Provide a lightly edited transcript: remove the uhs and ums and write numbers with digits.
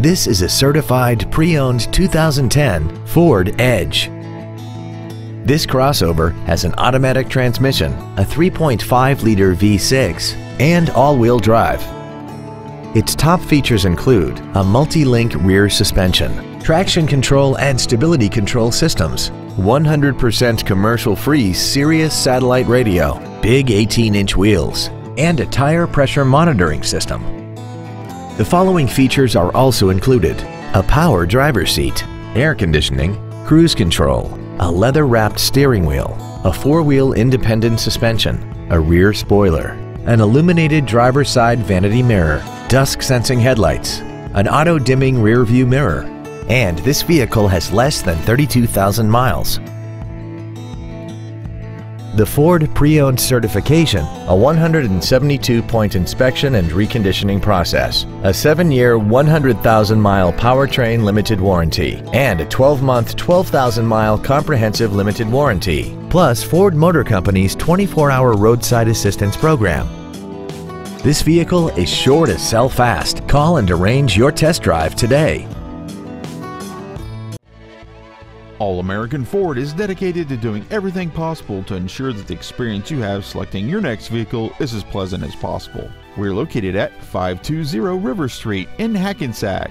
This is a certified pre-owned 2010 Ford Edge. This crossover has an automatic transmission, a 3.5-liter V6, and all-wheel drive. Its top features include a multi-link rear suspension, traction control and stability control systems, 100% commercial-free Sirius satellite radio, big 18-inch wheels, and a tire pressure monitoring system. The following features are also included: a power driver's seat, air conditioning, cruise control, a leather-wrapped steering wheel, a four-wheel independent suspension, a rear spoiler, an illuminated driver's side vanity mirror, dusk-sensing headlights, an auto-dimming rear-view mirror, and this vehicle has less than 32,000 miles. The Ford Pre-Owned Certification, a 172-point inspection and reconditioning process, a 7-year, 100,000-mile powertrain limited warranty, and a 12-month, 12,000-mile comprehensive limited warranty, plus Ford Motor Company's 24-hour roadside assistance program. This vehicle is sure to sell fast. Call and arrange your test drive today. All American Ford is dedicated to doing everything possible to ensure that the experience you have selecting your next vehicle is as pleasant as possible. We're located at 520 River Street in Hackensack.